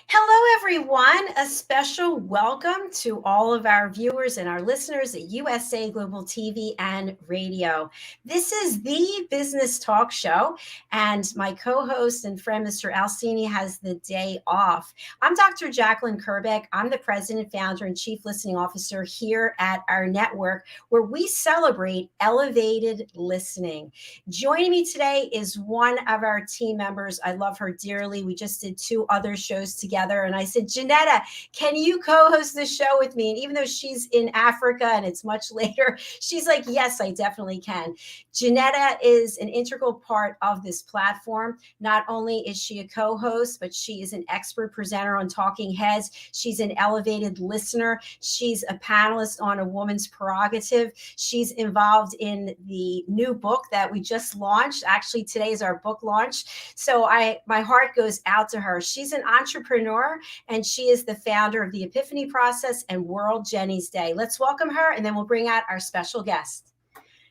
Hello, everyone. A special welcome to all of our viewers and our listeners at USA Global TV and Radio. This is the Business Talk Show, and my co host and friend, Mr. Alcini, has the day off. I'm Dr. JACALYN KERBECK. I'm the president, founder, and chief listening officer here at our network, where we celebrate elevated listening. Joining me today is one of our team members. I love her dearly. We just did two other shows together. And I said, Janetta, can you co-host this show with me? And even though she's in Africa and it's much later, she's like, yes, I definitely can. Janetta is an integral part of this platform. Not only is she a co-host, but she is an expert presenter on Talking Heads. She's an elevated listener. She's a panelist on A Woman's Prerogative. She's involved in the new book that we just launched. Actually, today is our book launch. So my heart goes out to her. She's an entrepreneur, and she is the founder of the Epiphany Process and World Jenny's Day. Let's welcome her, and then we'll bring out our special guest.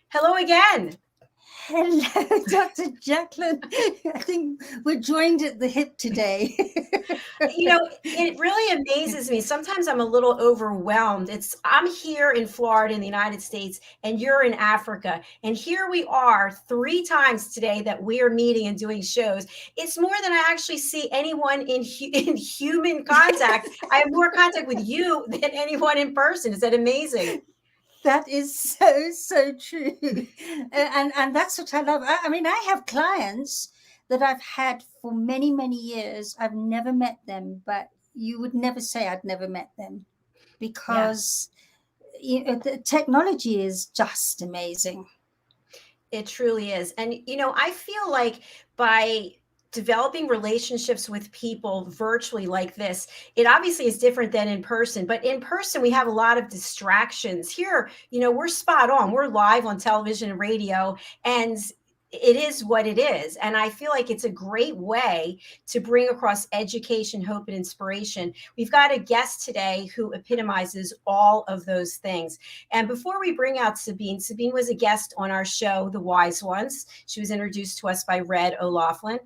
Hello again. Hello, Dr. JACALYN. I think we're joined at the hip today. It really amazes me. Sometimes I'm a little overwhelmed. I'm here in Florida in the United States, and you're in Africa. And here we are 3 times today that we are meeting and doing shows. It's more than I actually see anyone in human contact. I have more contact with you than anyone in person. Is that amazing? That is so true. And that's what I love. I mean, I have clients that I've had for many, many years. I've never met them, but you would never say I'd never met them because the technology is just amazing. It truly is. And, I feel like by developing relationships with people virtually like this, it obviously is different than in person, but in person we have a lot of distractions. Here, we're spot on. We're live on television and radio, and it is what it is. And I feel like it's a great way to bring across education, hope, and inspiration. We've got a guest today who epitomizes all of those things. And before we bring out Sabine was a guest on our show, The Wise Ones. She was introduced to us by Red O'Laughlin.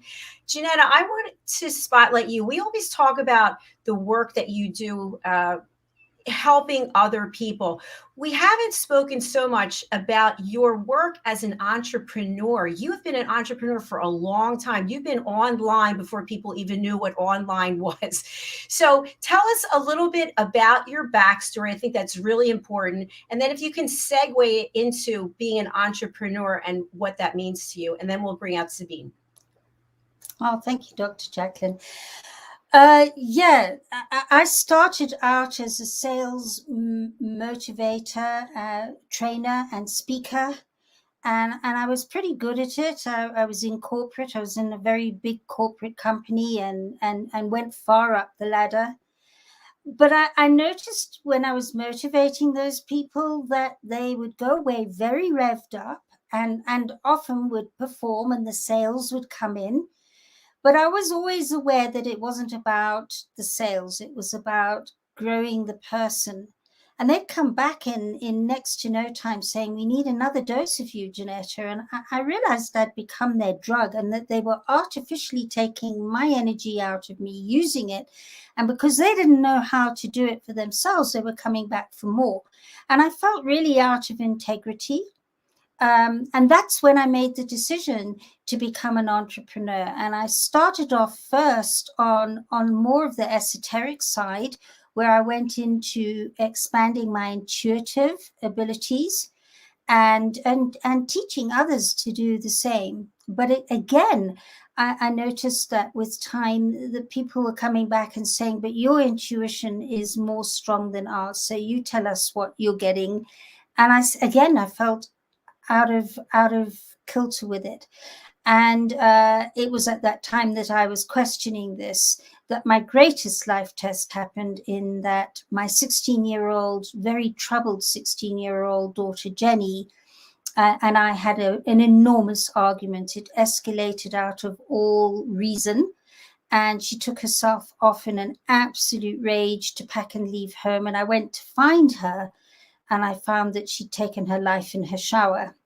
Janetta, I wanted to spotlight you. We always talk about the work that you do, helping other people. We haven't spoken so much about your work as an entrepreneur. You've been an entrepreneur for a long time. You've been online before people even knew what online was. So tell us a little bit about your backstory. I think that's really important. And then if you can segue into being an entrepreneur and what that means to you, and then we'll bring out Sabine. Oh, thank you, Dr. JACALYN. I started out as a sales motivator, trainer, and speaker, and I was pretty good at it. I was in corporate. I was in a very big corporate company, and went far up the ladder. But I noticed when I was motivating those people that they would go away very revved up, and often would perform, and the sales would come in. But I was always aware that it wasn't about the sales. It was about growing the person. And they'd come back in next to no time saying, we need another dose of you, Janetta. And I realized I'd become their drug, and that they were artificially taking my energy out of me, using it. And because they didn't know how to do it for themselves, they were coming back for more. And I felt really out of integrity. And that's when I made the decision to become an entrepreneur. And I started off first on more of the esoteric side, where I went into expanding my intuitive abilities and teaching others to do the same. But I noticed that with time, the people were coming back and saying, but your intuition is more strong than ours. So you tell us what you're getting. And I felt out of kilter with it. And it was at that time that I was questioning this, that my greatest life test happened, in that my 16-year-old, very troubled 16-year-old daughter, Jenny, and I had an enormous argument. It escalated out of all reason. And she took herself off in an absolute rage to pack and leave home. And I went to find her, and I found that she'd taken her life in her shower.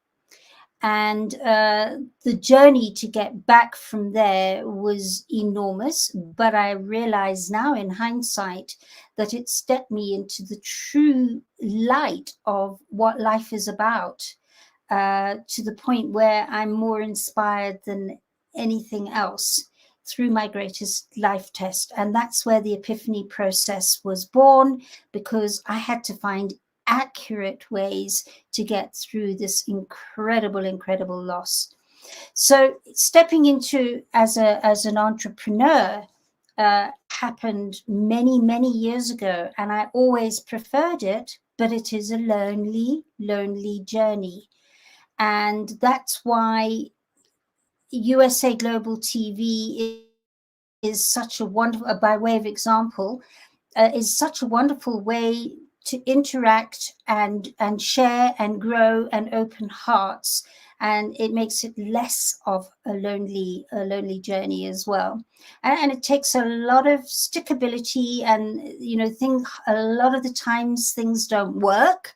And the journey to get back from there was enormous. But I realize now in hindsight that it stepped me into the true light of what life is about, to the point where I'm more inspired than anything else through my greatest life test. And that's where the epiphany process was born, because I had to find accurate ways to get through this incredible loss. So stepping into as an entrepreneur happened many years ago, and I always preferred it, but it is a lonely journey. And that's why USA Global TV is such a wonderful, by way of example, is such a wonderful way to interact and share and grow and open hearts, and it makes it less of a lonely journey as well. And it takes a lot of stickability, and things, a lot of the times things don't work.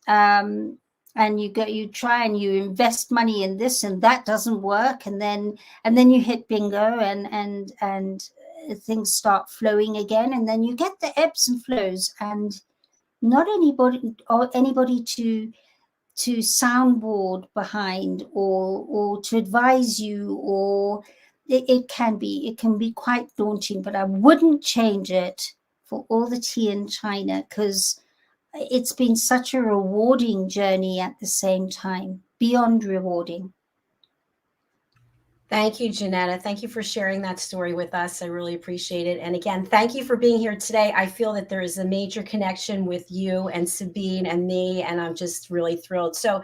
And you try and you invest money in this and that doesn't work, and then you hit bingo, and things start flowing again, and then you get the ebbs and flows, and not anybody to soundboard behind, or to advise you, or it can be quite daunting. But I wouldn't change it for all the tea in China, because it's been such a rewarding journey at the same time, beyond rewarding. Thank you, Janetta. Thank you for sharing that story with us. I really appreciate it. And again, thank you for being here today. I feel that there is a major connection with you and Sabine and me, and I'm just really thrilled. So,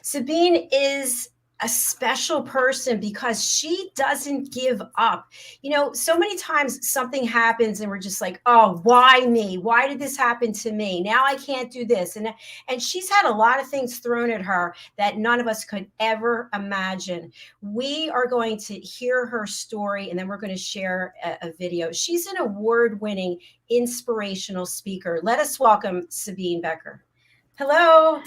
Sabine is a special person because she doesn't give up. So many times something happens and we're just like, oh, why me? Why did this happen to me? Now I can't do this. And she's had a lot of things thrown at her that none of us could ever imagine. We are going to hear her story, and then we're going to share a video. She's an award-winning inspirational speaker. Let us welcome Sabine Becker. Hello.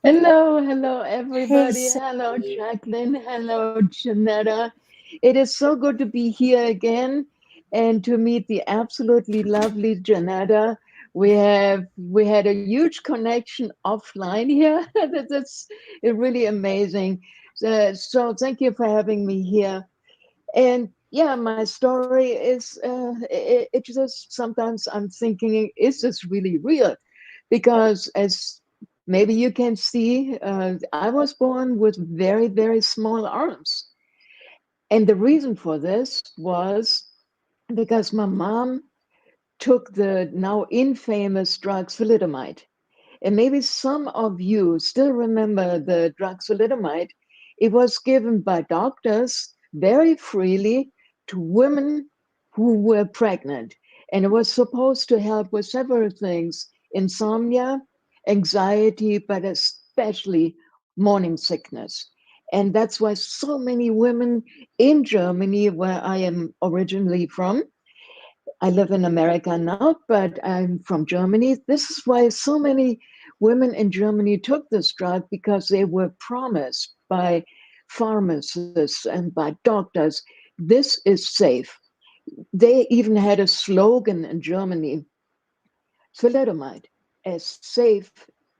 Hello, Hey, everybody. Hello, Sabine. JACALYN. Hello, Janetta. It is so good to be here again and to meet the absolutely lovely Janetta. We had a huge connection offline here. That's really amazing. So thank you for having me here. And yeah, my story is it just sometimes I'm thinking, is this really real? Because as maybe you can see, I was born with very small arms. And the reason for this was because my mom took the now infamous drug thalidomide. And maybe some of you still remember the drug thalidomide. It was given by doctors very freely to women who were pregnant. And it was supposed to help with several things: insomnia, anxiety, but especially morning sickness. And that's why so many women in Germany, where I am originally from, I live in America now, but I'm from Germany. This is why so many women in Germany took this drug, because they were promised by pharmacists and by doctors, this is safe. They even had a slogan in Germany: thalidomide, as safe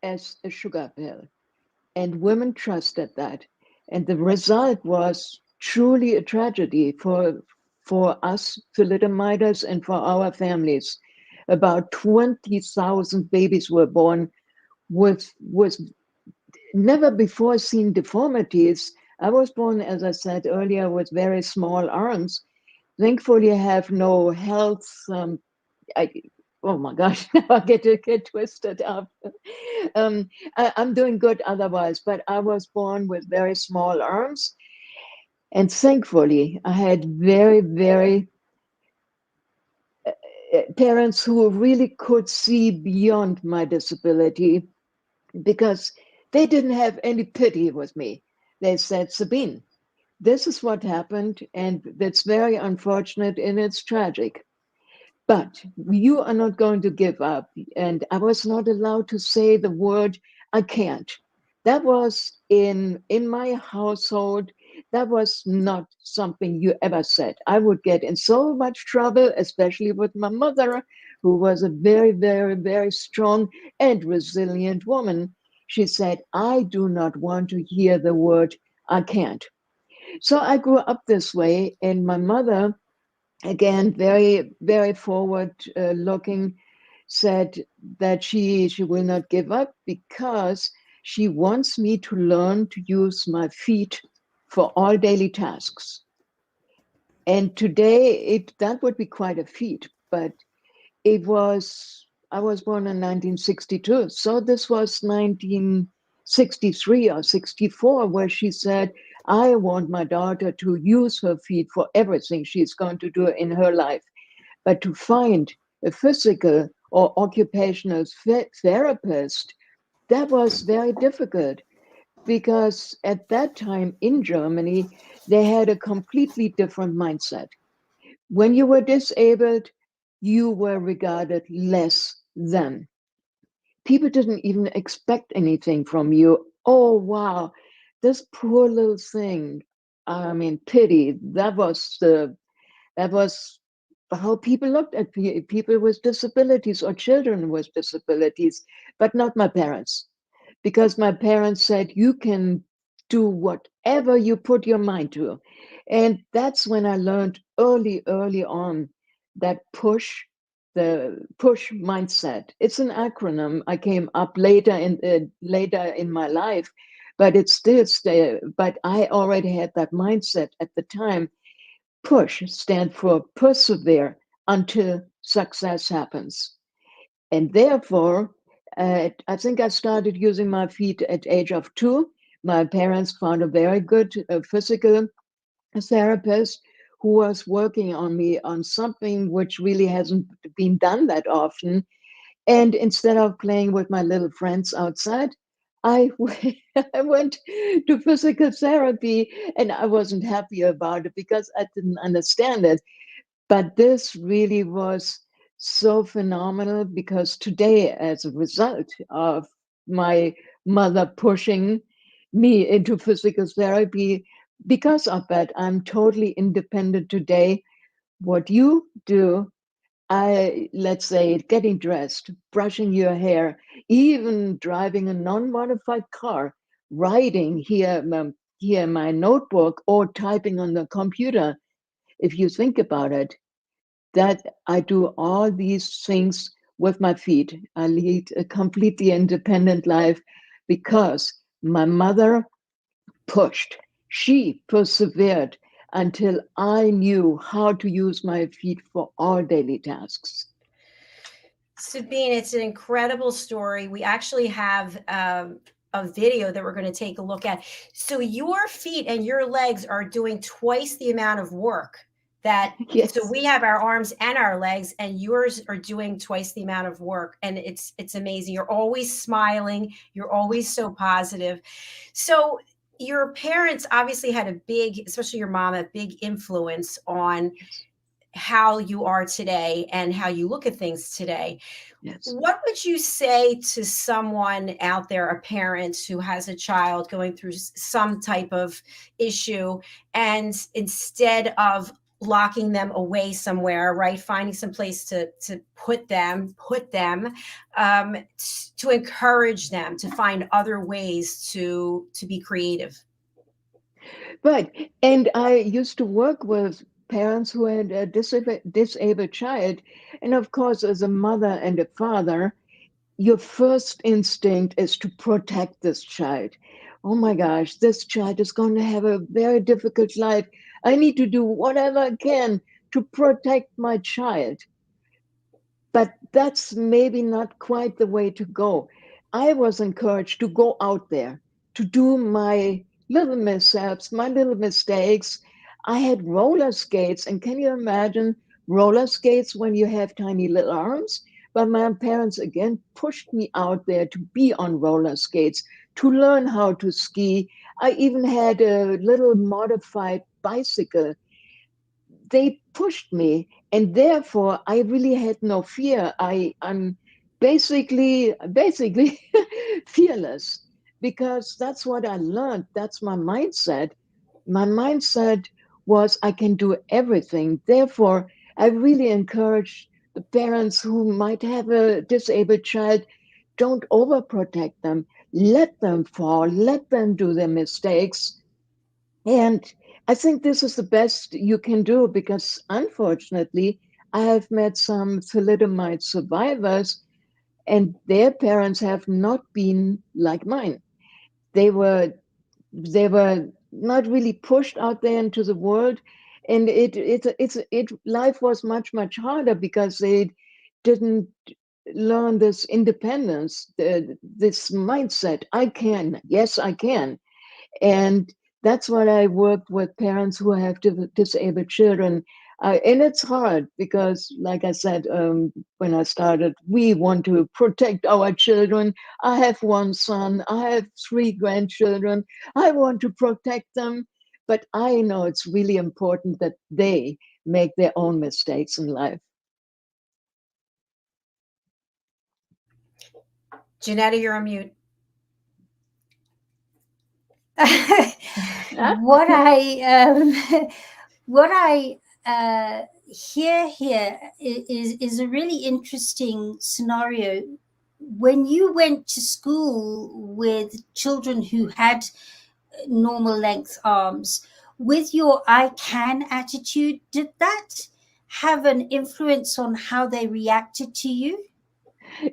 as a sugar pill. And women trusted that. And the result was truly a tragedy for us thalidomiders and for our families. About 20,000 babies were born with never before seen deformities. I was born, as I said earlier, with very small arms. Thankfully, I have no health. I, oh my gosh, now I get twisted up. I'm doing good otherwise, but I was born with very small arms. And thankfully, I had very parents who really could see beyond my disability, because they didn't have any pity with me. They said, Sabine, this is what happened, and that's very unfortunate and it's tragic. But you are not going to give up. And I was not allowed to say the word, I can't, That was in my household. That was not something you ever said. I would get in so much trouble, especially with my mother, who was a very, very, very strong and resilient woman. She said, I do not want to hear the word I can't. So I grew up this way, and my mother, again, very, very forward looking, said that she will not give up because she wants me to learn to use my feet for all daily tasks. And today, that would be quite a feat, but it was, I was born in 1962, so this was 1963 or 64, where she said, I want my daughter to use her feet for everything she's going to do in her life. But to find a physical or occupational therapist, that was very difficult because at that time in Germany, they had a completely different mindset. When you were disabled, you were regarded less than. People didn't even expect anything from you. Oh, wow, this poor little thing. I mean, pity. That was how people looked at people with disabilities or children with disabilities, but not my parents, because my parents said you can do whatever you put your mind to. And that's when I learned early on that the push mindset. It's an acronym. I came up later in my life, but it's still stay. But I already had that mindset at the time. Push stand for persevere until success happens. And therefore, I think I started using my feet at age of 2. My parents found a very good physical therapist who was working on me on something which really hasn't been done that often. And instead of playing with my little friends outside, I I went to physical therapy, and I wasn't happy about it because I didn't understand it. But this really was so phenomenal because today, as a result of my mother pushing me into physical therapy, because of that, I'm totally independent today. What you do, let's say, getting dressed, brushing your hair, even driving a non-modified car, writing here in my notebook or typing on the computer. If you think about it, that I do all these things with my feet. I lead a completely independent life because my mother pushed. She persevered until I knew how to use my feet for all daily tasks. Sabine, it's an incredible story. We actually have a video that we're going to take a look at. So your feet and your legs are doing twice the amount of work that so Yes. we have our arms and our legs, and yours are doing twice the amount of work, and it's amazing. You're always smiling, you're always so positive. So your parents obviously had a big, especially your mom, a big influence on Yes. how you are today and how you look at things today. Yes. What would you say to someone out there, a parent who has a child going through some type of issue, and instead of locking them away somewhere, right, finding some place to put them to encourage them to find other ways to be creative? Right. And I used to work with parents who had a disabled child. And of course, as a mother and a father, your first instinct is to protect this child. Oh my gosh, this child is going to have a very difficult life. I need to do whatever I can to protect my child. But that's maybe not quite the way to go. I was encouraged to go out there, to do my little mishaps, my little mistakes. I had roller skates, and can you imagine roller skates when you have tiny little arms? But my parents again pushed me out there to be on roller skates, to learn how to ski. I even had a little modified bicycle. They pushed me, and therefore I really had no fear. I'm basically fearless. because that's what I learned. That's my mindset. My mindset was I can do everything. Therefore, I really encourage the parents who might have a disabled child, don't overprotect them. Let them fall, let them do their mistakes. And I think this is the best you can do because unfortunately, I have met some thalidomide survivors and their parents have not been like mine. They were they were not really pushed out there into the world, and it life was much harder because they didn't learn this independence, this mindset. I can, yes, I can. And that's what I work with parents who have disabled children. And it's hard because, like I said, when I started, we want to protect our children. I have one son, I have three grandchildren. I want to protect them. But I know it's really important that they make their own mistakes in life. Janetta, you're on mute. What I what I hear here is a really interesting scenario. When you went to school with children who had normal length arms, with your I can attitude, did that have an influence on how they reacted to you?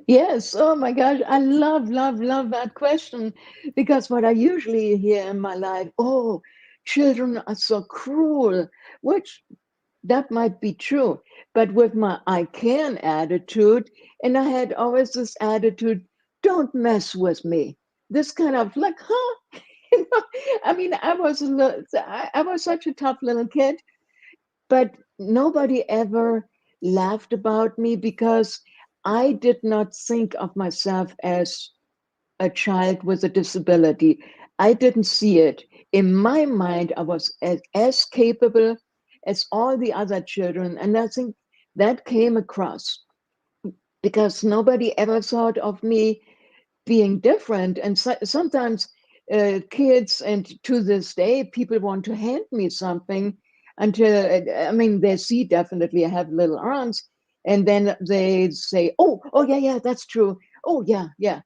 Yes, oh my gosh, I love that question because what I usually hear in my life, oh, children are so cruel, which that might be true. But with my I can attitude, and I had always this attitude, don't mess with me. This kind of like, huh? You know, I mean, I was such a tough little kid, but nobody ever laughed about me because I did not think of myself as a child with a disability. I didn't see it. In my mind, I was as capable as all the other children. And I think that came across because nobody ever thought of me being different. And sometimes kids, and to this day, people want to hand me something until, I mean, they see definitely I have little arms. And then they say, oh, yeah, that's true. Oh, yeah.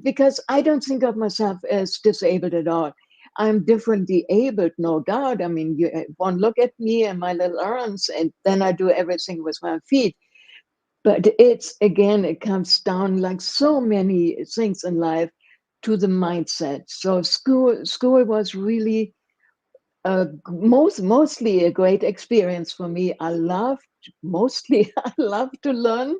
Because I don't think of myself as disabled at all. I'm differently abled, no doubt. I mean, one look at me and my little arms, and then I do everything with my feet. But it's again, it comes down like so many things in life to the mindset. So school was really mostly a great experience for me. I loved mostly I loved to learn,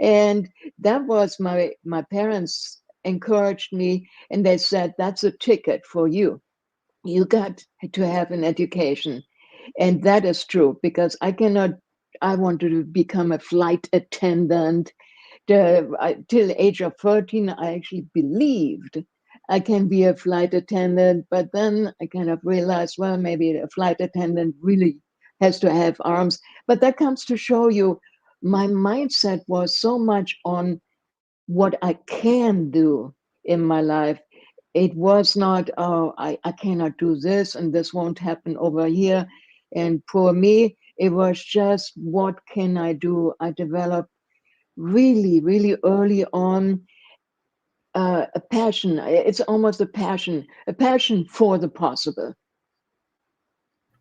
and that was my parents encouraged me, and they said that's a ticket for you. You got to have an education, and that is true because I cannot. I wanted to become a flight attendant till the age of 13. I actually believed I can be a flight attendant, but then I kind of realized, well, maybe a flight attendant really has to have arms. But that comes to show you my mindset was so much on what I can do in my life. It was not, oh, I cannot do this and this won't happen over here. And for me, it was just, what can I do? I developed really early on a passion. It's almost a passion for the possible.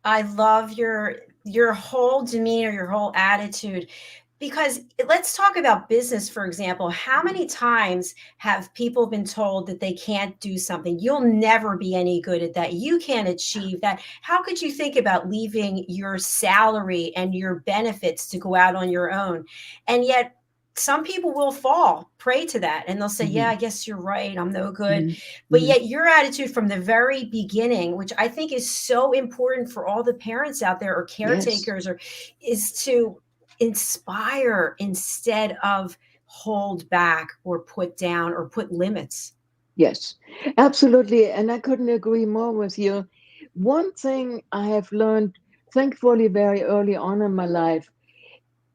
I love your whole demeanor, your whole attitude. Because let's talk about business, for example. How many times have people been told that they can't do something? You'll never be any good at that. You can't achieve that. How could you think about leaving your salary and your benefits to go out on your own? And yet, some people will fall prey to that and they'll say, yeah, Mm-hmm. I guess you're right, I'm no good. But Mm-hmm. yet your attitude from the very beginning, which I think is so important for all the parents out there or Yes. caretakers, or is to inspire instead of hold back or put down or put limits. Yes, absolutely. And I couldn't agree more with you. One thing I have learned, thankfully, very early on in my life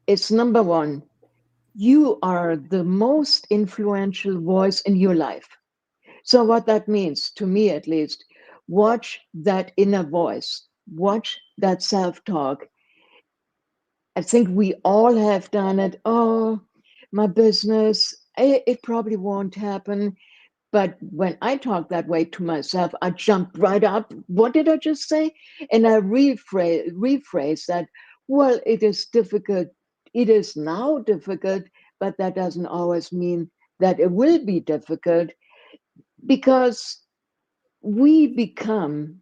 is number one, you are the most influential voice in your life. So what that means, to me at least, watch that inner voice, watch that self-talk. I think we all have done it. Oh, my business, it probably won't happen. But when I talk that way to myself, I jump right up. What did I just say? And I rephrase that. Well, it is difficult. It is now difficult, but that doesn't always mean that it will be difficult, because we become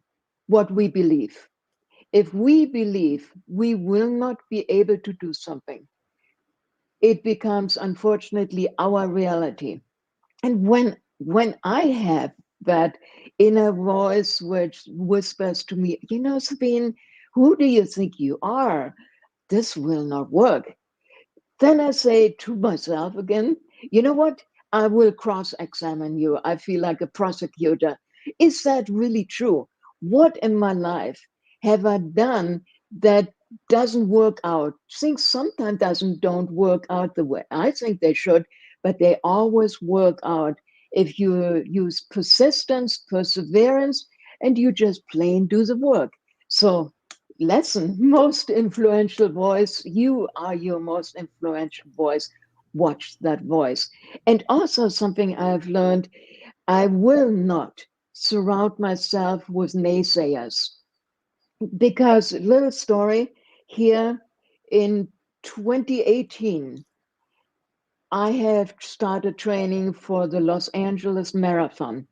what we believe. If we believe we will not be able to do something, it becomes, unfortunately, our reality. And when I have that inner voice which whispers to me, Sabine, who do you think you are? This will not work. Then I say to myself again, you know what? I will cross examine you. I feel like a prosecutor. Is that really true? What in my life have I done that doesn't work out? Things sometimes don't work out the way I think they should, but they always work out if you use persistence, perseverance, and you just plain do the work. So lesson, most influential voice. You are your most influential voice. Watch that voice. And also, something I've learned, I will not surround myself with naysayers. Because, little story here, in 2018, I have started training for the Los Angeles Marathon.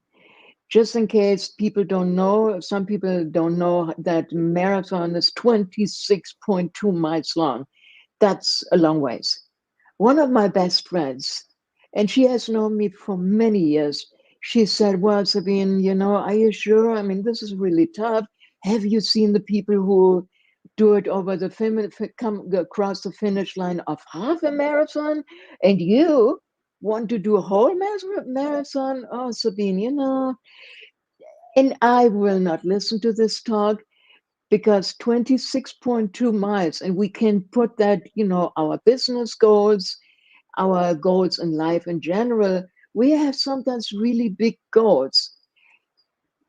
Just in case people don't know, some people don't know that marathon is 26.2 miles long. That's a long ways. One of my best friends, and she has known me for many years, she said, well, Sabine, are you sure? I mean, this is really tough. Have you seen the people who do it over come across the finish line of half a marathon? And you want to do a whole marathon? Oh, Sabine, and I will not listen to this talk, because 26.2 miles, and we can put that, our business goals, our goals in life in general, we have sometimes really big goals.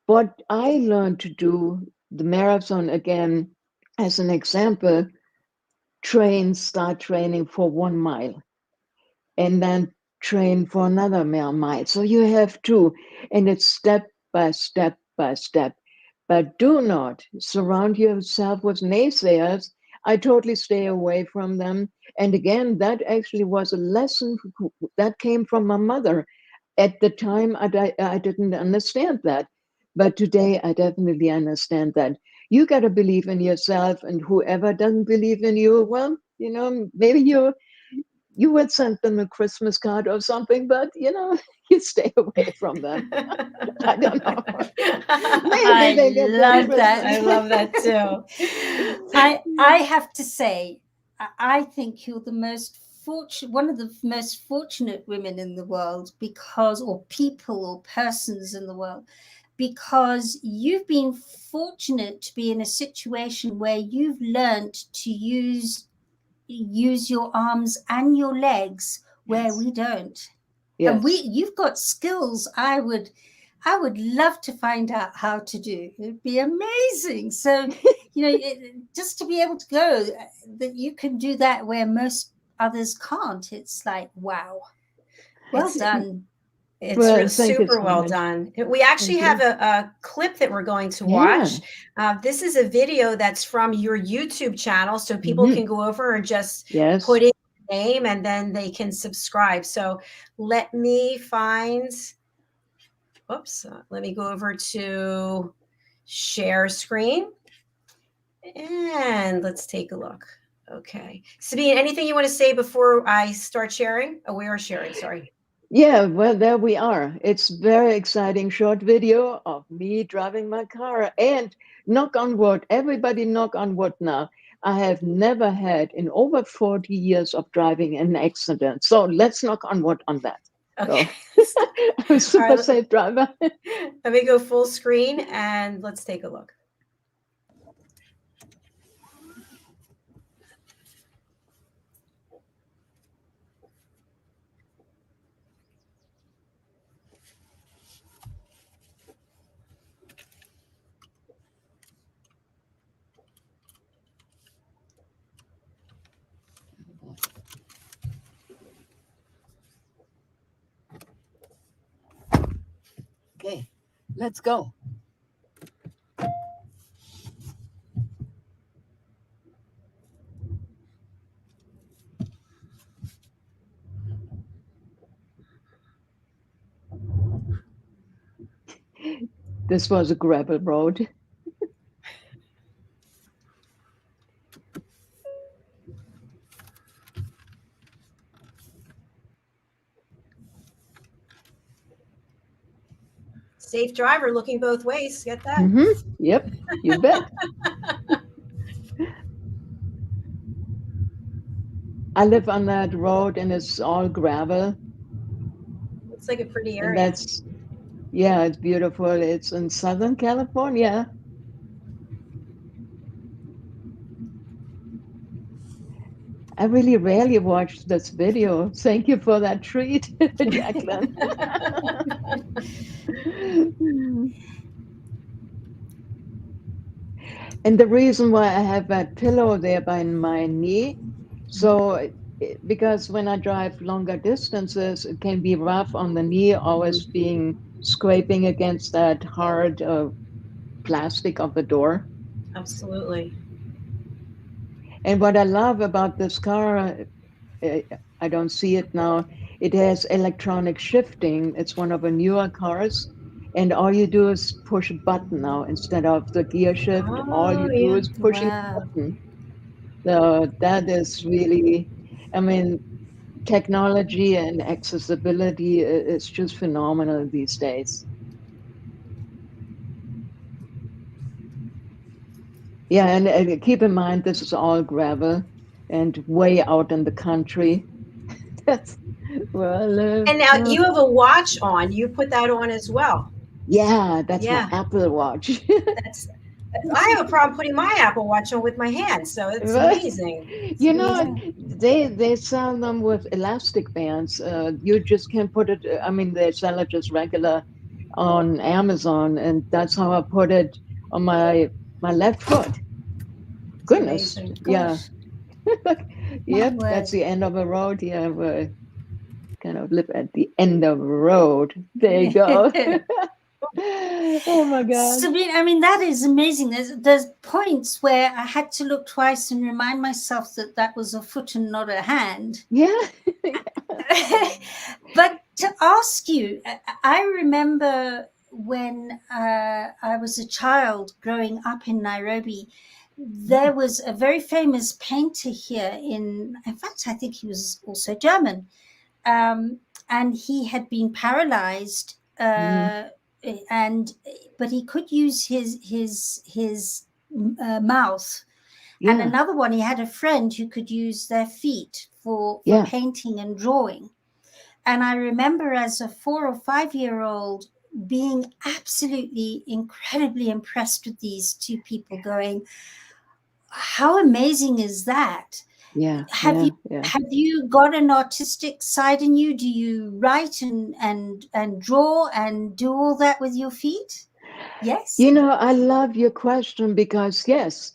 But I learned to do the marathon again, as an example, start training for 1 mile, and then train for another mile. So you have to, and it's step by step by step. But do not surround yourself with naysayers. I totally stay away from them. And again, that actually was a lesson that came from my mother. At the time, I didn't understand that. But today, I definitely understand that. You got to believe in yourself, and whoever doesn't believe in you, well, maybe you would send them a Christmas card or something, but you stay away from them. I don't know. Maybe I they get their love that. Christmas. I love that too. I have to say, I think you're the most fortunate, one of the most fortunate women in the world, because, or people or persons in the world, because you've been fortunate to be in a situation where you've learned to use your arms and your legs where Yes. we don't. And Yes. you've got skills I would love to find out how to do. It'd be amazing. So, just to be able to go, that you can do that where most others can't. It's like, wow. Well It's done. Well, thank you super so well much. done. We actually Thank have you. a clip that we're going to Yeah. watch. This is a video that's from your YouTube channel, so people Hmm. can go over and just Yes. put in your name, and then they can subscribe. So let me find, let me go over to share screen, and let's take a look. Okay. Sabine, anything you want to say before I start sharing? Oh, we are sharing, sorry. Yeah, well, there we are. It's very exciting short video of me driving my car. And knock on wood, everybody knock on wood now. I have never had, in over 40 years of driving, an accident. So let's knock on wood on that. Okay. So I'm a All super right, safe driver. let me go full screen and let's take a look. Let's go. This was a gravel road. Safe driver, looking both ways. Get that? Mm-hmm. Yep, you bet. I live on that road and it's all gravel. Looks like a pretty And area. yeah, it's beautiful. It's in Southern California. I really rarely watch this video. Thank you for that treat, JACALYN. And the reason why I have that pillow there by my knee, so because when I drive longer distances, it can be rough on the knee, always being scraping against that hard plastic of the door. Absolutely. And what I love about this car, I don't see it now, it has electronic shifting. It's one of the newer cars. And all you do is push a button now instead of the gear shift. All Oh, you do yeah. is pushing a Wow. button. So that is really, I mean, technology and accessibility is just phenomenal these days. Yeah, and keep in mind, this is all gravel and way out in the country. That's where I live. And now you have a watch on. You put that on as well. Yeah, that's my Yeah. Apple Watch. That's I have a problem putting my Apple Watch on with my hand, so it's But, amazing. It's you know, amazing. they sell them with elastic bands. You just can't put it. I mean, they sell it just regular on Amazon, and that's how I put it on my left foot. It's Goodness, amazing. yeah. Gosh, my Yep, that's word. the end of a road. Yeah, we kind of live at the end of a road. There you go. Oh my God. Sabine, I mean, that is amazing. There's points where I had to look twice and remind myself that that was a foot and not a hand. Yeah. But to ask you, I remember when I was a child growing up in Nairobi, there was a very famous painter here in fact, I think he was also German. And he had been paralyzed, Mhm. and but he could use his mouth. And Yeah. another one, he had a friend who could use their feet for Yeah. painting and drawing. And I remember as a 4 or 5 year old being absolutely incredibly impressed with these two people, going, how amazing is that? Yeah. have Yeah. you Yeah. have you got an artistic side in you? Do you write and draw and do all that with your feet? Yes. You know, I love your question because, yes,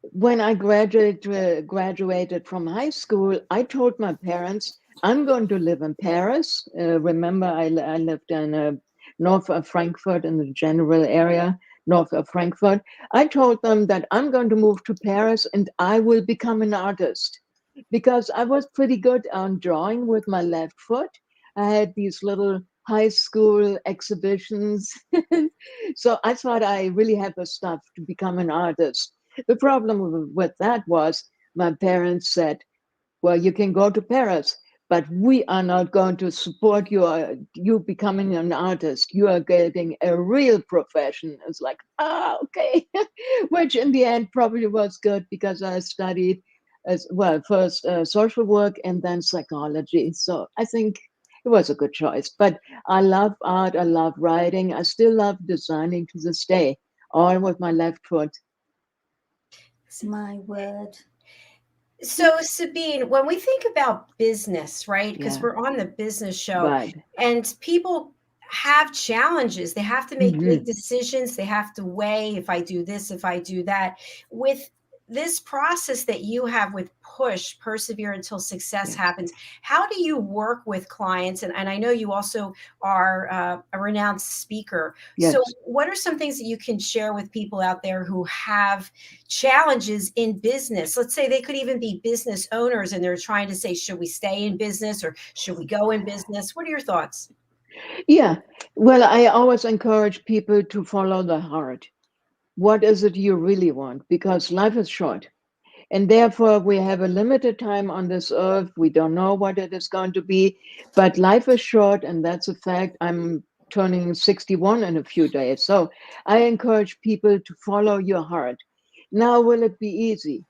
when I graduated from high school, I told my parents, I'm going to live in Paris. Remember, I lived in north of Frankfurt, in the general area, north of Frankfurt. I told them that I'm going to move to Paris and I will become an artist because I was pretty good on drawing with my left foot. I had these little high school exhibitions. So I thought I really had the stuff to become an artist. The problem with that was my parents said, well, you can go to Paris, but we are not going to support you becoming an artist. You are getting a real profession. It's like, okay. Which in the end probably was good because I studied as well, first social work and then psychology. So I think it was a good choice. But I love art. I love writing. I still love designing to this day, all with my left foot. My word. So, Sabine, when we think about business, right? Because Yeah. we're on the business show, Right. and people have challenges. They have to make Mhm. big decisions. They have to weigh, if I do this, if I do that. With this process that you have with Push, persevere until success Yes. happens, how do you work with clients? And I know you also are a renowned speaker. So Yes. what are some things that you can share with people out there who have challenges in business? Let's say they could even be business owners and they're trying to say, should we stay in business or should we go in business? What are your thoughts? Yeah. Well, I always encourage people to follow the heart. What is it you really want? Because life is short. And therefore, we have a limited time on this earth. We don't know what it is going to be, but life is short, and that's a fact. I'm turning 61 in a few days. So I encourage people to follow your heart. Now, will it be easy?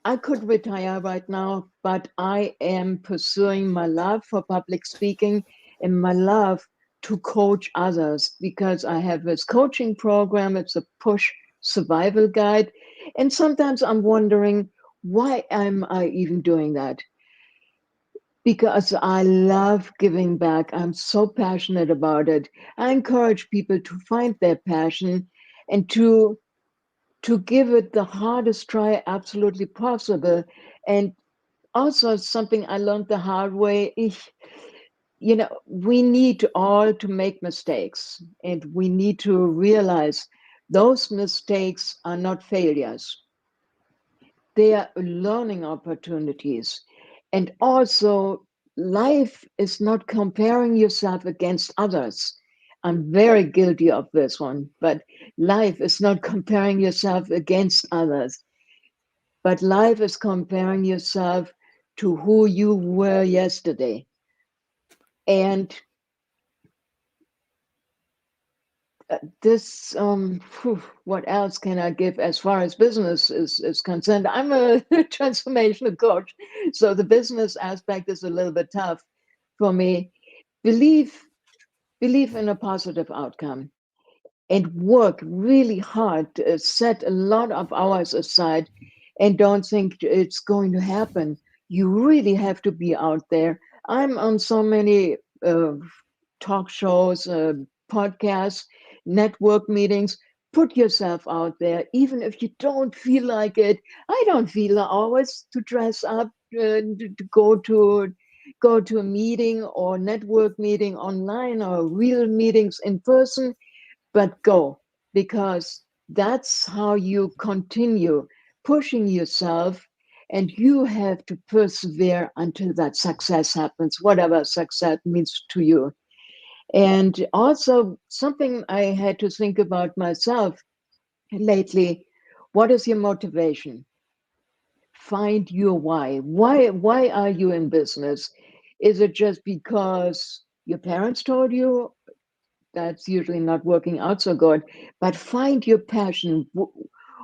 I could retire right now, but I am pursuing my love for public speaking and my love to coach others because I have this coaching program. It's a push survival guide. And sometimes I'm wondering, why am I even doing that? Because I love giving back. I'm so passionate about it. I encourage people to find their passion and to give it the hardest try absolutely possible. And also something I learned the hard way. We need all to make mistakes, and we need to realize those mistakes are not failures. They are learning opportunities. And also, life is not comparing yourself against others. I'm very guilty of this one, but life is not comparing yourself against others, but life is comparing yourself to who you were yesterday. And what else can I give as far as business is concerned? I'm a transformational coach, so the business aspect is a little bit tough for me. Believe, believe in a positive outcome and work really hard, set a lot of hours aside, and don't think it's going to happen. You really have to be out there. I'm on so many uh, talk shows, podcasts, network meetings. Put yourself out there, even if you don't feel like it. I don't feel always to dress up, to go to a meeting or network meeting online or real meetings in person, but go, because that's how you continue pushing yourself, and you have to persevere until that success happens, whatever success means to you. And also, something I had to think about myself lately: what is your motivation? Find your why. Why are you in business? Is it just because your parents told you? That's usually not working out so good. But find your passion.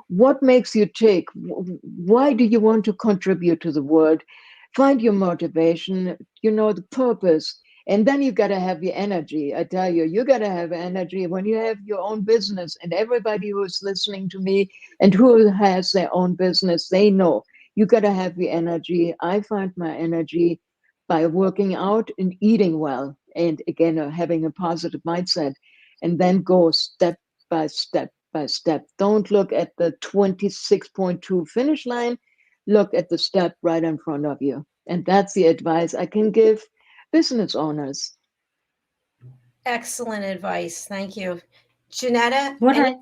What makes you tick? Why do you want to contribute to the world? Find your motivation, the purpose. And then you got to have your energy. I tell you, you got to have energy when you have your own business. And everybody who's listening to me and who has their own business, they know you got to have the energy. I find my energy by working out and eating well, and again having a positive mindset, and then go step by step by step. Don't look at the 26.2 finish line, look at the step right in front of you. And that's the advice I can give business owners. Excellent advice. Thank you. Janetta, What any? I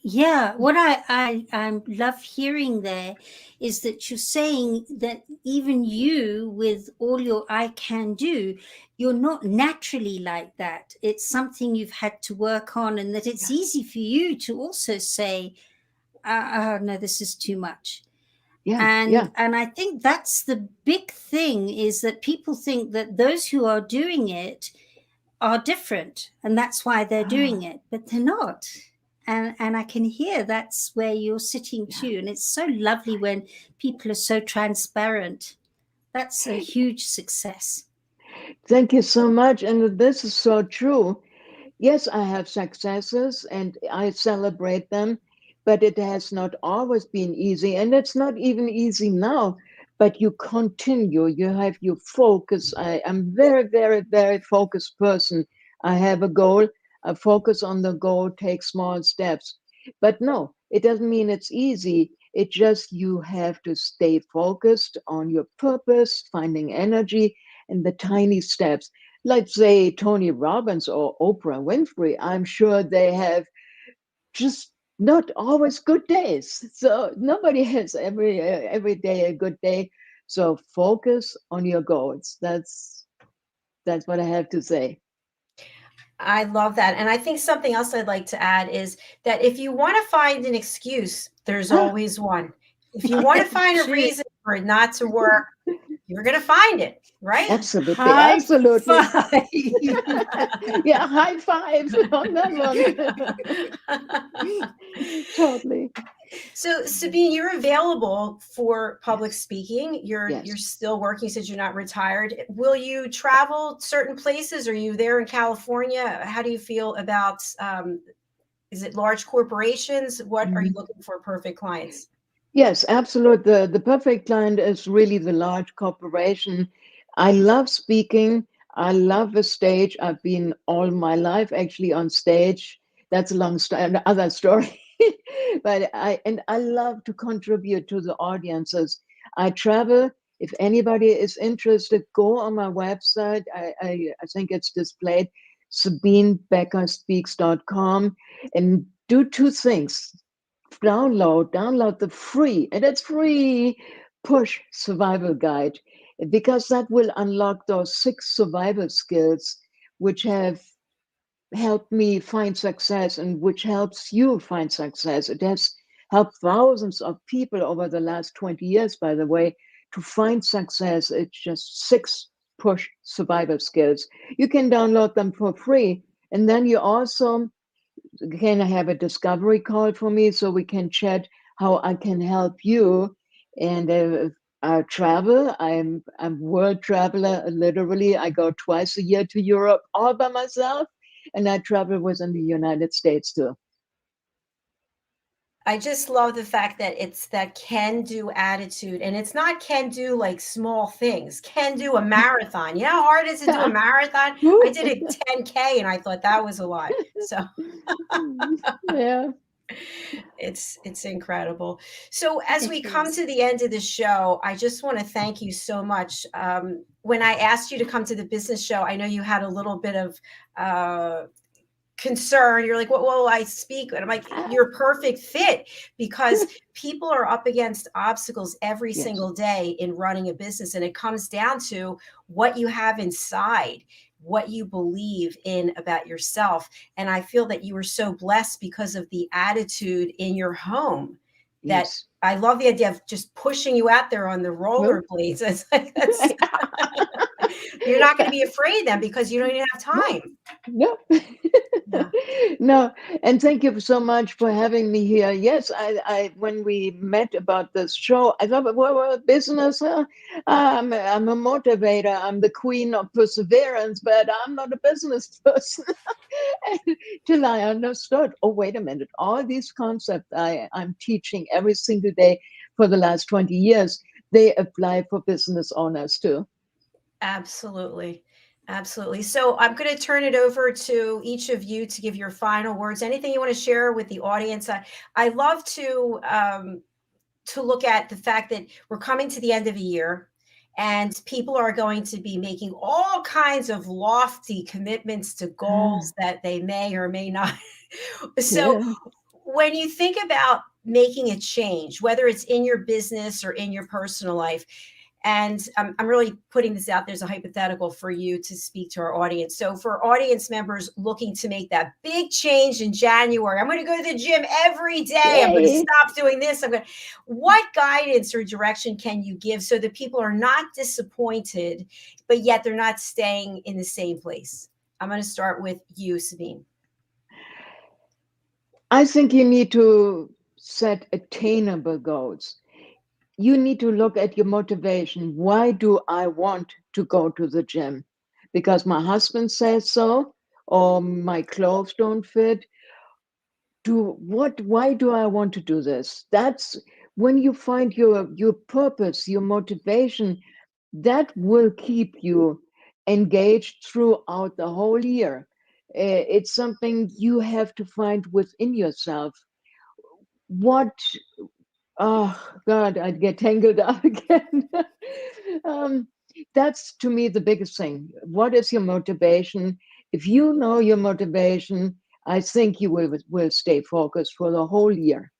yeah, what I love hearing there is that you're saying that even you, with all your I can do, you're not naturally like that. It's something you've had to work on, and that it's easy for you to also say, no, this is too much. Yeah, and yeah. and I think that's the big thing, is that people think that those who are doing it are different, and that's why they're doing Ah, it, but they're not. And I can hear that's where you're sitting yeah. too, and it's so lovely when people are so transparent. That's a huge success. Thank you so much. And this is so true. Yes, I have successes and I celebrate them, but it has not always been easy. And it's not even easy now, but you continue, you have your focus. I am very, very, very focused person. I have a goal, I focus on the goal, take small steps. But no, it doesn't mean it's easy. It just, you have to stay focused on your purpose, finding energy and the tiny steps. Like say Tony Robbins or Oprah Winfrey, I'm sure they have just not always good days. So nobody has every day a good day. So focus on your goals. That's what I have to say. I love that. And I think something else I'd like to add is that if you want to find an excuse, there's Ah, always one. If you want to find a True. reason for it not to work, you're going to find it, right? absolutely, High absolutely. five. Yeah, high five on that one. Totally. So Sabine, you're available for public Yes. speaking. You're Yes. still working since you're not retired. Will you travel certain places? Are you there in California? How do you feel about is it large corporations? What are you Mhm. looking for perfect clients? Yes, absolutely. The perfect client is really the large corporation. I love speaking. I love the stage. I've been all my life actually on stage. That's a long story, another story. But I love to contribute to the audiences. I travel. If anybody is interested, go on my website. I think it's displayed, SabineBeckerSpeaks.com, and do two things. Download the free, and it's free, Push Survival Guide, because that will unlock those 6 survival skills which have helped me find success and which helps you find success. It has helped thousands of people over the last 20 years, by the way, to find success. It's just 6 push survival skills. You can download them for free, and then you also can have a discovery call for me so we can chat how I can help you. And I travel. I'm world traveler. Literally, I go twice a year to Europe all by myself, and I travel within the United States too. I just love the fact that it's that can do attitude, and it's not can do like small things, can do a marathon. You know how hard it is to do a marathon? I did a 10K and I thought that was a lot. So Yeah. it's incredible. So as It we come is. to the end of the show, I just want to thank you so much. When I asked you to come to the business show, I know you had a little bit of concern. You're like, what will I speak? And I'm like, you're a perfect fit because people are up against obstacles every Yes. single day in running a business. And it comes down to what you have inside, what you believe in about yourself. And I feel that you were so blessed because of the attitude in your home that Yes. I love the idea of just pushing you out there on the Well, rollerblades. It's like that's you're not going to be afraid then because you don't even have no, time. no. Yeah. No, and thank you so much for having me here. Yes, I when we met about this show, I thought, well, business, I'm a motivator. I'm the queen of perseverance, but I'm not a business person. Till I understood, oh, wait a minute, all these concepts I'm teaching every single day for the last 20 years, they apply for business owners too. Absolutely. Absolutely. So I'm going to turn it over to each of you to give your final words. Anything you want to share with the audience? I love to look at the fact that we're coming to the end of a year and people are going to be making all kinds of lofty commitments to Ah, goals that they may or may not. So yeah. when you think about making a change, whether it's in your business or in your personal life, and I'm really putting this out there as a hypothetical for you to speak to our audience. So, for audience members looking to make that big change in January, I'm going to go to the gym every day. I'm going to Yay. stop doing this. What guidance or direction can you give so that people are not disappointed, but yet they're not staying in the same place? I'm going to start with you, Sabine. I think you need to set attainable goals. You need to look at your motivation. Why do I want to go to the gym? Because my husband says so, or my clothes don't fit. Why do I want to do this? That's when you find your purpose, your motivation, that will keep you engaged throughout the whole year. It's something you have to find within yourself. What Oh God, I'd get tangled up again. um, that's to me the biggest thing. What is your motivation? If you know your motivation, I think you will stay focused for the whole year.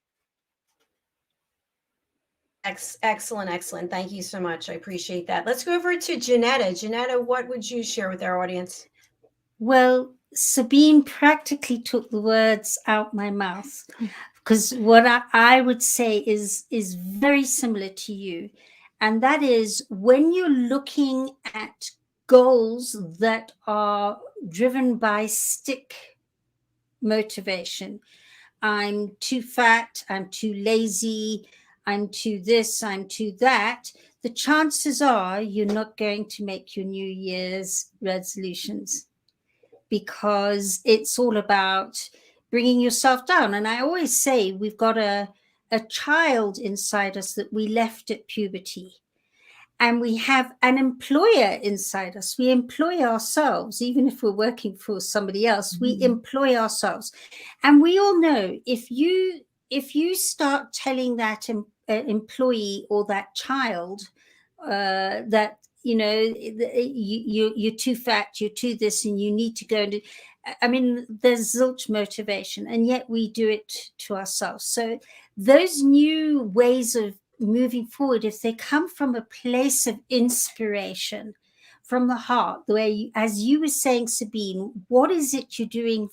Excellent, excellent. Thank you so much. I appreciate that. Let's go over to Janetta. Janetta, what would you share with our audience? Well, Sabine practically took the words out my mouth, because what I would say is very similar to you. And that is, when you're looking at goals that are driven by stick motivation, I'm too fat, I'm too lazy, I'm too this, I'm too that, the chances are you're not going to make your New Year's resolutions, because it's all about bringing yourself down. And I always say we've got a child inside us that we left at puberty. And we have an employer inside us. We employ ourselves, even if we're working for somebody else, we employ ourselves. And we all know, if you start telling that employee or that child that, you're too fat, you're too this, and you need to go and do, I mean, there's zilch motivation, and yet we do it to ourselves. So those new ways of moving forward, if they come from a place of inspiration, from the heart, the way as you were saying, Sabine, what is it you're doing?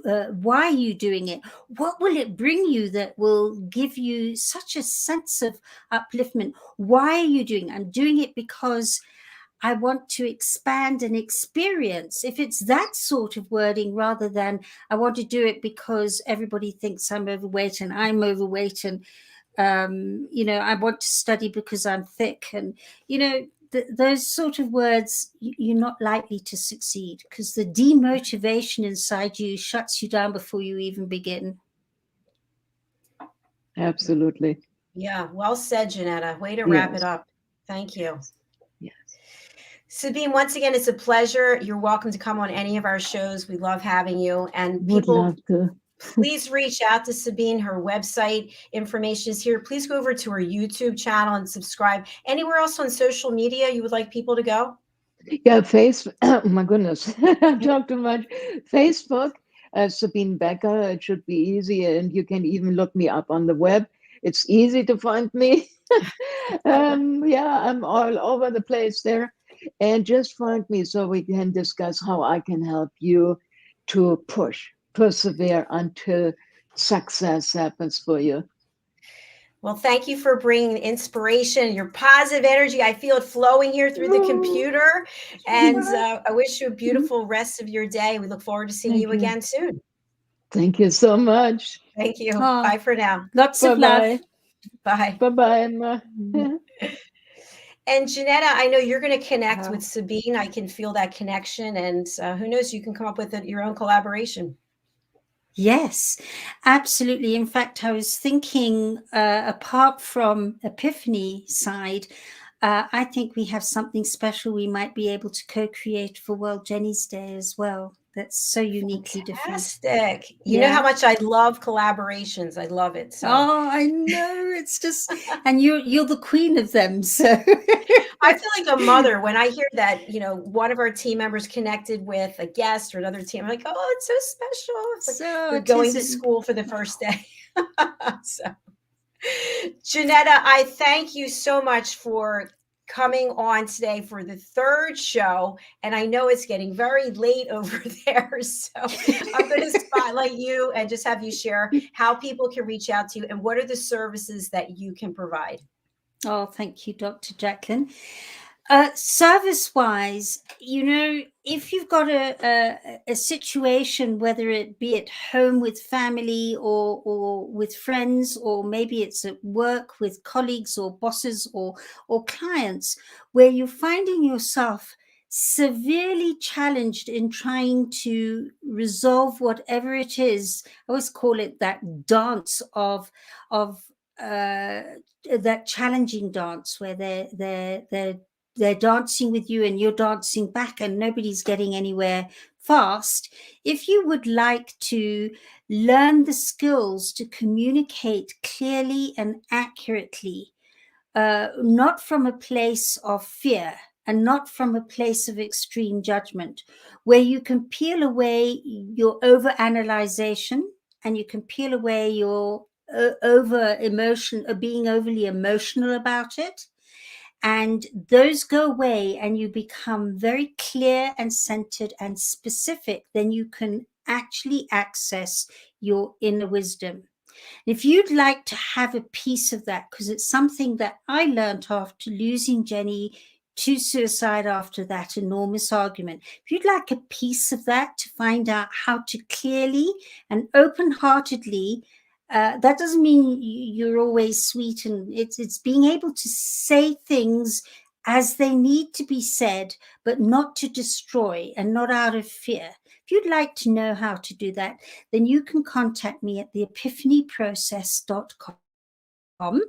Why are you doing it? What will it bring you that will give you such a sense of upliftment? Why are you doing it? I'm doing it because I want to expand and experience. If it's that sort of wording, rather than I want to do it because everybody thinks I'm overweight and I'm overweight, and I want to study because I'm thick, and those sort of words, you're not likely to succeed, because the demotivation inside you shuts you down before you even begin. Absolutely. Yeah, well said, Janetta. Way to wrap it up. Thank you. Yes. Sabine, once again, it's a pleasure. You're welcome to come on any of our shows. We love having you. And Would people, love to. please reach out to Sabine. Her website information is here. Please go over to her YouTube channel and subscribe. Anywhere else on social media you would like people to go? Yeah, oh my goodness, I've talked too much. Facebook, Sabine Becker, it should be easy, and you can even look me up on the web. It's easy to find me. Yeah, I'm all over the place there. And just find me so we can discuss how I can help you to persevere until success happens for you. Well, thank you for bringing inspiration, your positive energy. I feel it flowing here through the computer. And I wish you a beautiful rest of your day. We look forward to seeing you again soon. Thank you so much. Thank you. Bye for now. Lots of love. Bye. Bye-bye, Emma. And Janetta, I know you're going to connect with Sabine. I can feel that connection. And who knows, you can come up with your own collaboration. Yes, absolutely. In fact, I was thinking, apart from Epiphany side, I think we have something special we might be able to co-create for World Jenny's Day as well. That's so uniquely Fantastic. different. You know how much I love collaborations. I love it. So. Oh, I know. It's just, and you're the queen of them. So I feel like a mother when I hear that, one of our team members connected with a guest or another team. I'm like, oh, it's so special. It's like they're going to school for the first day. So, Janetta, I thank you so much for coming on today for the third show. And I know it's getting very late over there. So I'm going to spotlight you and just have you share how people can reach out to you and what are the services that you can provide. Oh, thank you, Dr. JACALYN. Service-wise, if you've got a situation, whether it be at home with family or with friends, or maybe it's at work with colleagues or bosses or clients, where you're finding yourself severely challenged in trying to resolve whatever it is, I always call it that dance of that challenging dance, where they're they're dancing with you and you're dancing back and nobody's getting anywhere fast. If you would like to learn the skills to communicate clearly and accurately, not from a place of fear and not from a place of extreme judgment, where you can peel away your overanalyzation and you can peel away your over emotion, being overly emotional about it, and those go away and you become very clear and centered and specific, then you can actually access your inner wisdom. If you'd like to have a piece of that, because it's something that I learned after losing Jenny to suicide after that enormous argument, if you'd like a piece of that to find out how to clearly and open-heartedly, that doesn't mean you're always sweet, and it's being able to say things as they need to be said, but not to destroy and not out of fear. If you'd like to know how to do that, then you can contact me at theepiphanyprocess.com.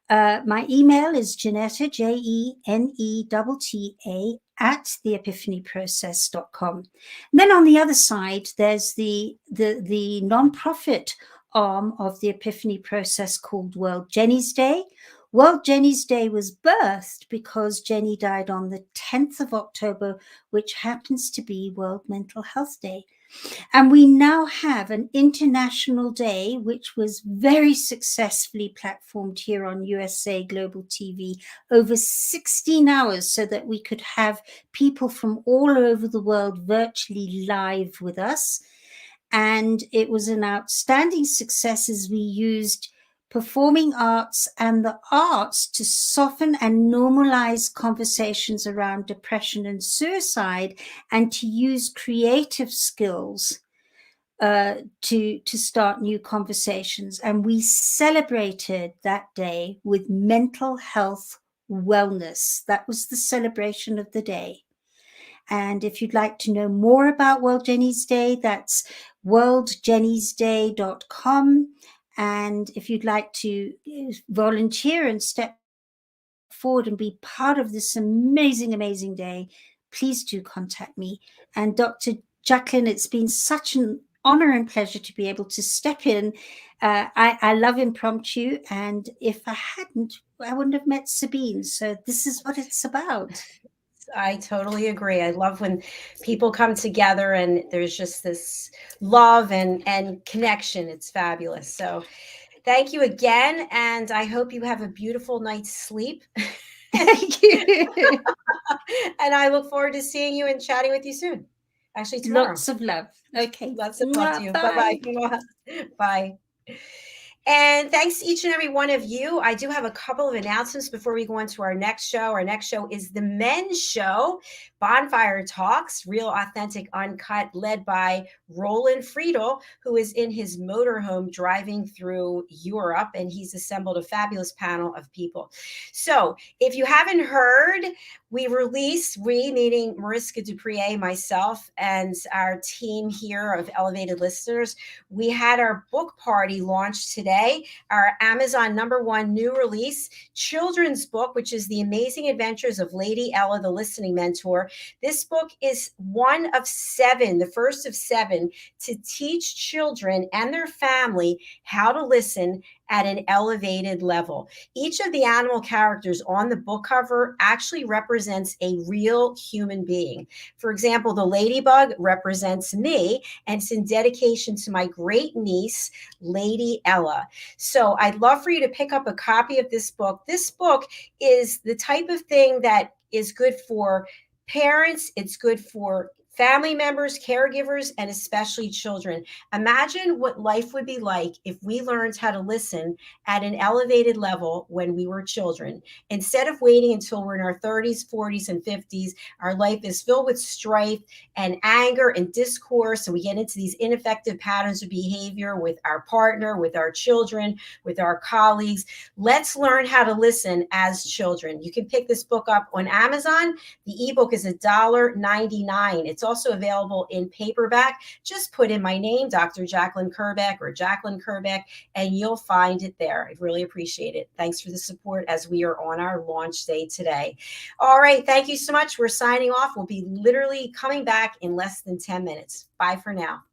My email is Janetta, JENETTA, at theepiphanyprocess.com. And then on the other side, there's the nonprofit arm of the Epiphany Process called World Jenny's Day. World Jenny's Day was birthed because Jenny died on the 10th of October, which happens to be World Mental Health Day. And we now have an international day, which was very successfully platformed here on USA Global TV, over 16 hours, so that we could have people from all over the world virtually live with us. And it was an outstanding success as we used performing arts and the arts to soften and normalize conversations around depression and suicide, and to use creative skills to start new conversations. And we celebrated that day with mental health wellness. That was the celebration of the day. And if you'd like to know more about World Jenny's Day, that's worldjennysday.com. And if you'd like to volunteer and step forward and be part of this amazing, amazing day, please do contact me. And Dr. JACALYN, it's been such an honor and pleasure to be able to step in. I love impromptu, and if I hadn't, I wouldn't have met Sabine. So this is what it's about. I totally agree. I love when people come together and there's just this love and connection. It's fabulous. So thank you again. And I hope you have a beautiful night's sleep. Thank you. And I look forward to seeing you and chatting with you soon. Actually, tomorrow. Lots of love. Okay. Lots of love to you. Bye. Bye-bye. Bye. And thanks to each and every one of you. I do have a couple of announcements before we go on to our next show. Our next show is the men's show, Bonfire Talks, real, authentic, uncut, led by Roland Friedel, who is in his motorhome driving through Europe, and he's assembled a fabulous panel of people. So if you haven't heard, we released, meaning Mariska Duprier, myself, and our team here of Elevated Listeners, we had our book party launched today, our Amazon #1 new release, children's book, which is The Amazing Adventures of Lady Ella, the Listening Mentor. This book is one of 7, the first of 7, to teach children and their family how to listen at an elevated level. Each of the animal characters on the book cover actually represents a real human being. For example, the ladybug represents me, and it's in dedication to my great niece, Lady Ella. So I'd love for you to pick up a copy of this book. This book is the type of thing that is good for parents. It's good for family members, caregivers, and especially children. Imagine what life would be like if we learned how to listen at an elevated level when we were children. Instead of waiting until we're in our 30s, 40s, and 50s, our life is filled with strife and anger and discourse, and we get into these ineffective patterns of behavior with our partner, with our children, with our colleagues. Let's learn how to listen as children. You can pick this book up on Amazon. The ebook is $1.99. It's It's also available in paperback. Just put in my name, Dr. JACALYN KERBECK or JACALYN KERBECK, and you'll find it there. I really appreciate it. Thanks for the support as we are on our launch day today. All right. Thank you so much. We're signing off. We'll be literally coming back in less than 10 minutes. Bye for now.